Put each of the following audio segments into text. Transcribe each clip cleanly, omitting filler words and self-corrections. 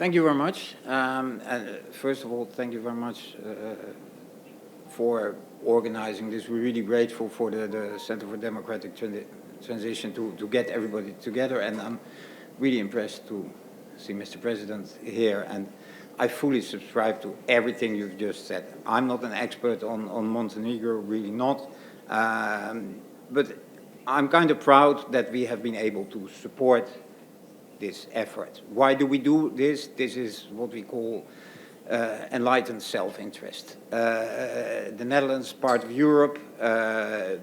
Thank you very much. First of all, thank you very much for organizing this. We're really grateful for the Center for Democratic Transition to get everybody together, and I'm really impressed to see Mr. President here, and I fully subscribe to everything you've just said. I'm not an expert on Montenegro, really not, but I'm kind of proud that we have been able to support this effort. Why do we do this? This is what we call enlightened self-interest. The Netherlands, part of Europe,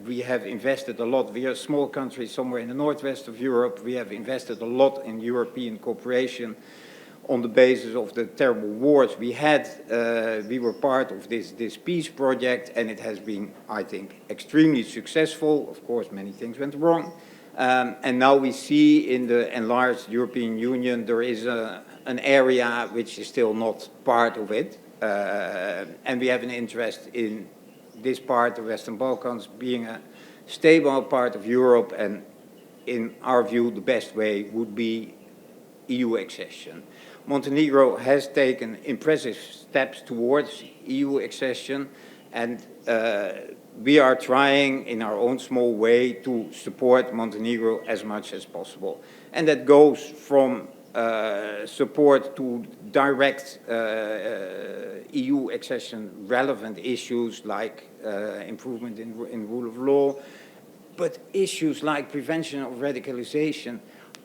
we have invested a lot. We are a small country somewhere in the northwest of Europe. We have invested a lot in European cooperation on the basis of the terrible wars we had. We were part of this peace project, and it has been, I think, extremely successful. Of course, many things went wrong. And now we see in the enlarged European Union there is an area which is still not part of it. And we have an interest in this part, the Western Balkans, being a stable part of Europe. And in our view, the best way would be EU accession. Montenegro has taken impressive steps towards EU accession, and we are trying in our own small way to support Montenegro as much as possible. And that goes from support to direct EU accession relevant issues like improvement in rule of law, but issues like prevention of radicalization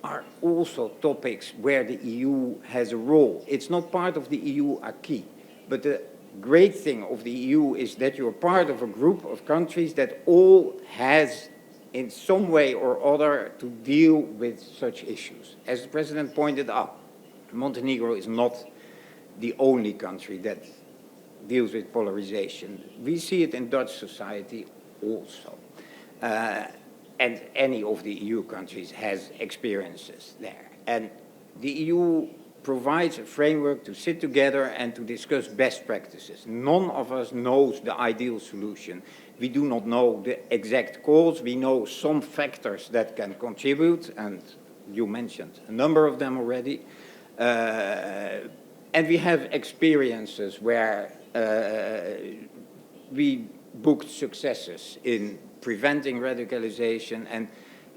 are also topics where the EU has a role. It's not part of the EU acquis, but the great thing of the EU is that you're part of a group of countries that all has in some way or other to deal with such issues. As the President pointed out, Montenegro is not the only country that deals with polarization. We see it in Dutch society also. And any of the EU countries has experiences there. And the EU provides a framework to sit together and to discuss best practices. None of us knows the ideal solution. We do not know the exact cause. We know some factors that can contribute, and you mentioned a number of them already. And we have experiences where we booked successes in preventing radicalization and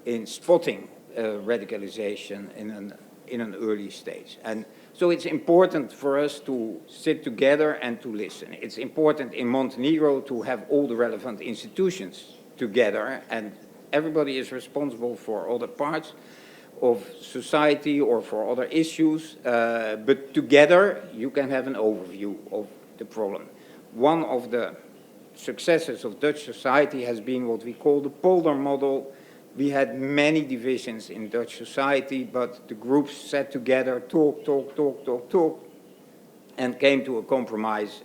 in spotting radicalization in an early stage. And so it's important for us to sit together and to listen. It's important in Montenegro to have all the relevant institutions together, and everybody is responsible for other parts of society or for other issues, but together you can have an overview of the problem. One of the successes of Dutch society has been what we call the polder model. We had many divisions in Dutch society, but the groups sat together, talked, and came to a compromise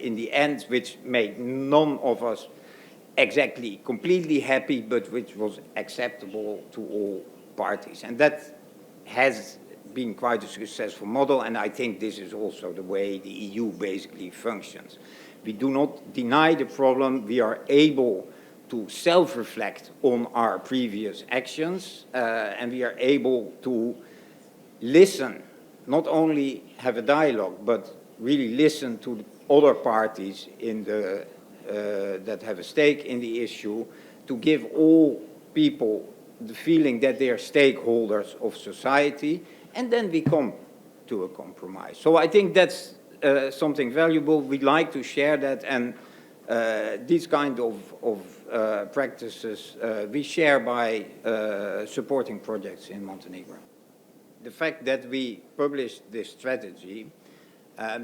in the end, which made none of us exactly completely happy, but which was acceptable to all parties. And that has been quite a successful model, and I think this is also the way the EU basically functions. We do not deny the problem. We are able to self-reflect on our previous actions, and we are able to listen, not only have a dialogue, but really listen to other parties in the, that have a stake in the issue, to give all people the feeling that they are stakeholders of society, and then we come to a compromise. So I think that's something valuable. We'd like to share that, and these kind of practices we share by supporting projects in Montenegro. The fact that we published this strategy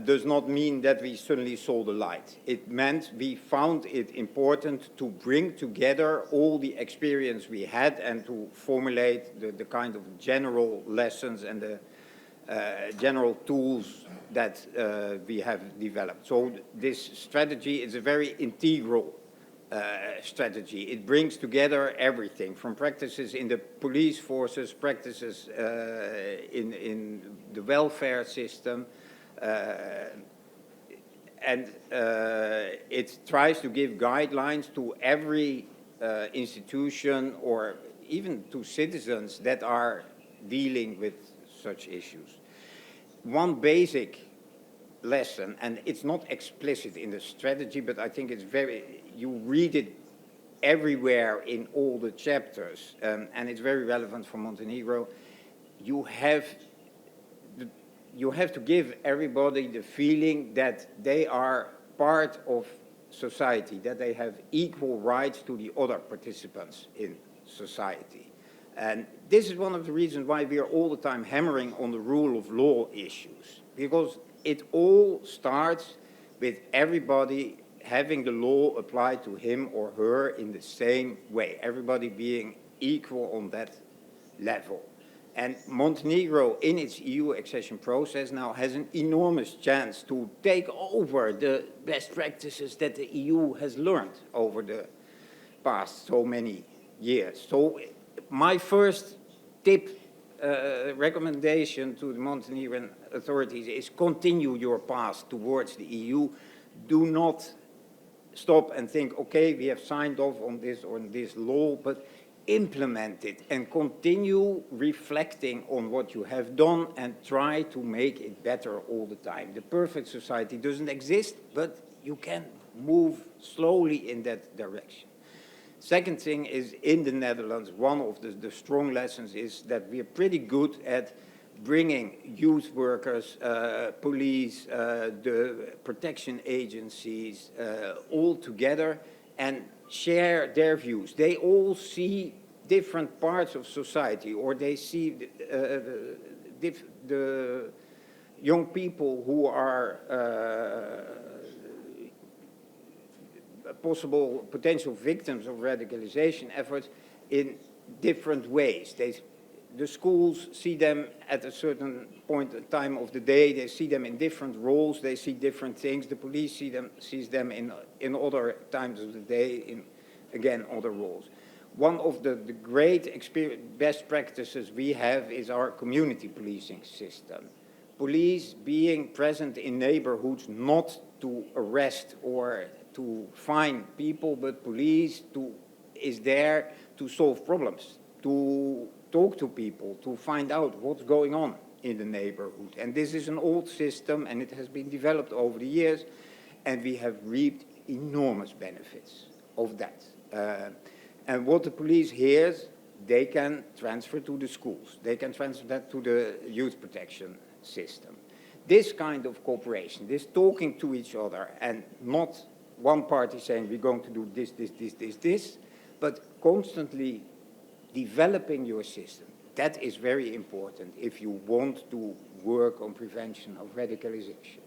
does not mean that we suddenly saw the light. It meant we found it important to bring together all the experience we had and to formulate the kind of general lessons and the general tools that we have developed. So this strategy is a very integral strategy. It brings together everything from practices in the police forces, practices in the welfare system, and it tries to give guidelines to every institution or even to citizens that are dealing with such issues. one basic lesson, and it's not explicit in the strategy, but I think it's very, you read it everywhere in all the chapters, and it's very relevant for Montenegro. You have to give everybody the feeling that they are part of society, that they have equal rights to the other participants in society. And this is one of the reasons why we are all the time hammering on the rule of law issues, because it all starts with everybody having the law applied to him or her in the same way, everybody being equal on that level. And Montenegro, in its EU accession process now, has an enormous chance to take over the best practices that the EU has learned over the past so many years. So my first tip, recommendation to the Montenegrin authorities is continue your path towards the EU. Do not stop and think, okay, we have signed off on this law, but implement it and continue reflecting on what you have done and try to make it better all the time. The perfect society doesn't exist, but you can move slowly in that direction. Second thing is, in the Netherlands, one of the strong lessons is that we are pretty good at bringing youth workers, police, the protection agencies, all together and share their views. They all see different parts of society, or they see the young people who are possible potential victims of radicalization efforts in different ways. The schools see them at a certain point in time of the day. They see them in different roles. They see different things. The police sees them in other times of the day in, again, other roles. One of the great best practices we have is our community policing system. Police being present in neighborhoods not to arrest or to fine people, but police is there to solve problems, to talk to people, to find out what's going on in the neighborhood. And this is an old system, and it has been developed over the years, and we have reaped enormous benefits of that. And what the police hears, they can transfer to the schools. They can transfer that to the youth protection system. This kind of cooperation, this talking to each other, and not one party saying we're going to do this, but constantly developing your system. That is very important if you want to work on prevention of radicalization.